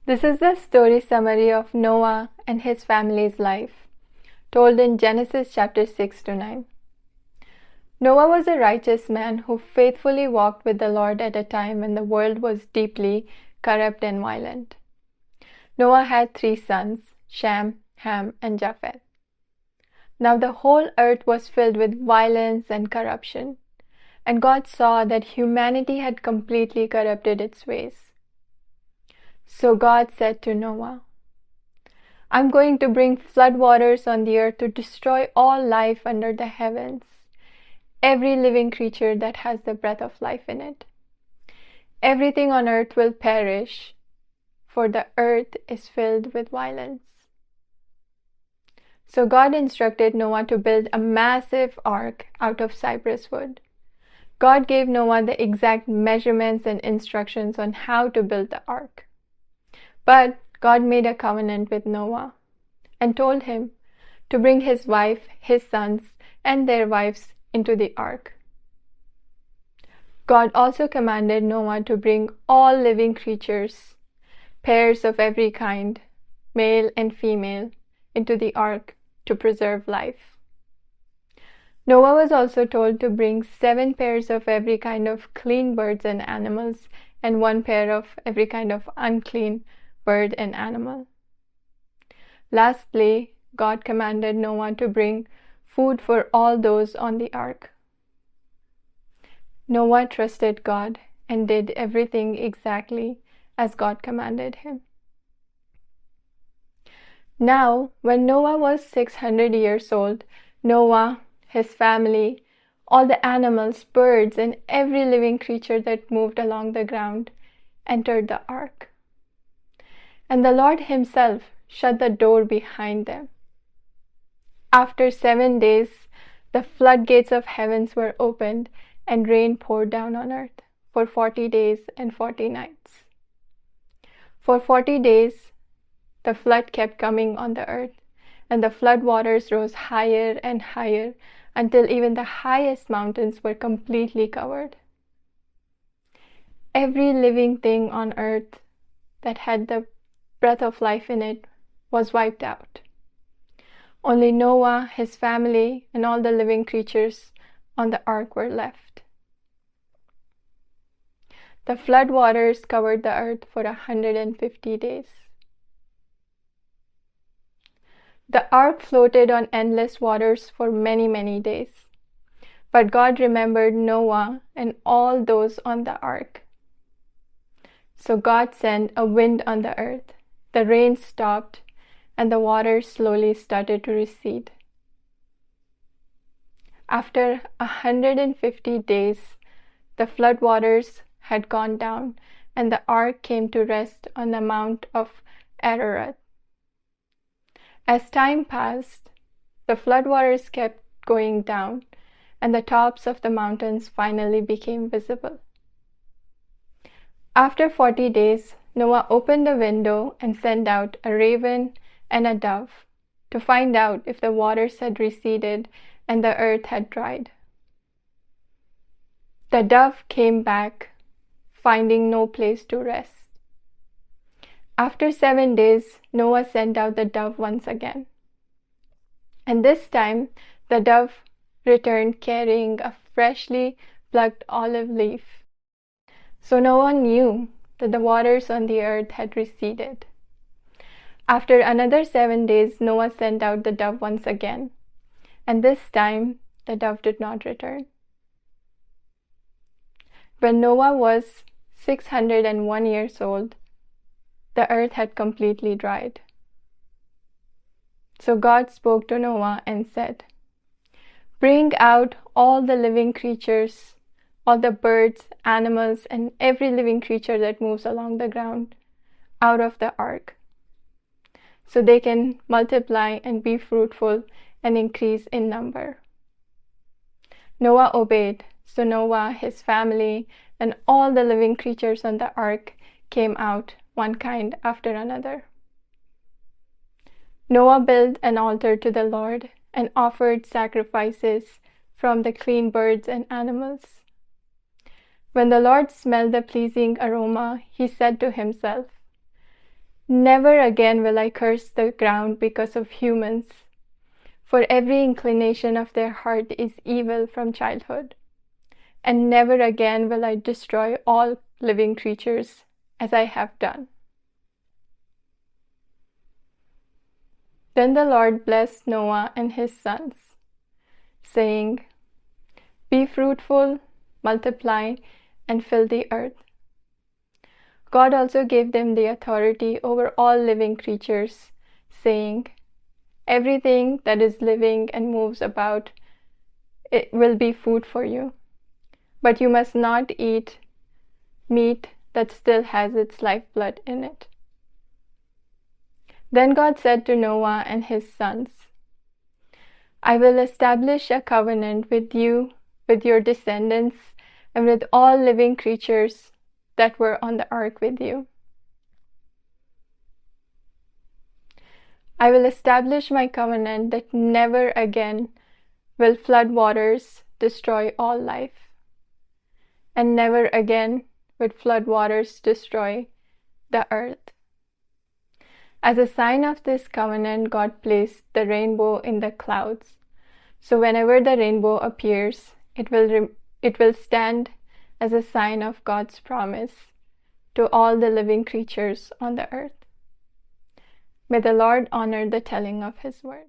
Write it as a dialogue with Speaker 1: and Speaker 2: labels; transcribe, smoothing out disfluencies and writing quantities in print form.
Speaker 1: This is the story summary of Noah and his family's life, told in Genesis chapter 6 to 9. Noah was a righteous man who faithfully walked with the Lord at a time when the world was deeply corrupt and violent. Noah had 3 sons, Shem, Ham, and Japheth. Now the whole earth was filled with violence and corruption, and God saw that humanity had completely corrupted its ways. So God said to Noah, I'm going to bring floodwaters on the earth to destroy all life under the heavens, every living creature that has the breath of life in it. Everything on earth will perish, for the earth is filled with violence. So God instructed Noah to build a massive ark out of cypress wood. God gave Noah the exact measurements and instructions on how to build the ark. But God made a covenant with Noah and told him to bring his wife, his sons, and their wives into the ark. God also commanded Noah to bring all living creatures, pairs of every kind, male and female, into the ark to preserve life. Noah was also told to bring 7 pairs of every kind of clean birds and animals and 1 pair of every kind of unclean bird and animal. Lastly, God commanded Noah to bring food for all those on the ark. Noah trusted God and did everything exactly as God commanded him. Now, when Noah was 600 years old, Noah, his family, all the animals, birds, and every living creature that moved along the ground entered the ark. And the Lord himself shut the door behind them. After 7 days, the floodgates of heavens were opened and rain poured down on earth for 40 days and 40 nights. For 40 days, the flood kept coming on the earth, and the flood waters rose higher and higher until even the highest mountains were completely covered. Every living thing on earth that had the breath of life in it was wiped out. Only Noah, his family, and all the living creatures on the ark were left. The flood waters covered the earth for 150 days. The ark floated on endless waters for many, many days. But God remembered Noah and all those on the ark. So God sent a wind on the earth. The rain stopped, and the water slowly started to recede. After 150 days, the flood waters had gone down, and the ark came to rest on the Mount of Ararat. As time passed, the floodwaters kept going down, and the tops of the mountains finally became visible. After 40 days, Noah opened a window and sent out a raven and a dove to find out if the waters had receded and the earth had dried. The dove came back, finding no place to rest. After 7 days, Noah sent out the dove once again. And this time, the dove returned carrying a freshly plucked olive leaf. So Noah knew that the waters on the earth had receded. After another 7 days, Noah sent out the dove once again. And this time, the dove did not return. When Noah was 601 years old, the earth had completely dried. So God spoke to Noah and said, Bring out all the living creatures, all the birds, animals, and every living creature that moves along the ground out of the ark, so they can multiply and be fruitful and increase in number. Noah obeyed, so Noah, his family, and all the living creatures on the ark came out, one kind after another. Noah built an altar to the Lord and offered sacrifices from the clean birds and animals. When the Lord smelled the pleasing aroma, he said to himself, Never again will I curse the ground because of humans, for every inclination of their heart is evil from childhood. And never again will I destroy all living creatures as I have done. Then the Lord blessed Noah and his sons, saying, "Be fruitful, multiply, and fill the earth." God also gave them the authority over all living creatures, saying, "Everything that is living and moves about, it will be food for you. But you must not eat meat that still has its lifeblood in it." Then God said to Noah and his sons, "I will establish a covenant with you, with your descendants, and with all living creatures that were on the ark with you. I will establish my covenant that never again will flood waters destroy all life, and never again will flood waters destroy the earth." As a sign of this covenant, God placed the rainbow in the clouds. So whenever the rainbow appears, it will stand as a sign of God's promise to all the living creatures on the earth. May the Lord honor the telling of His word.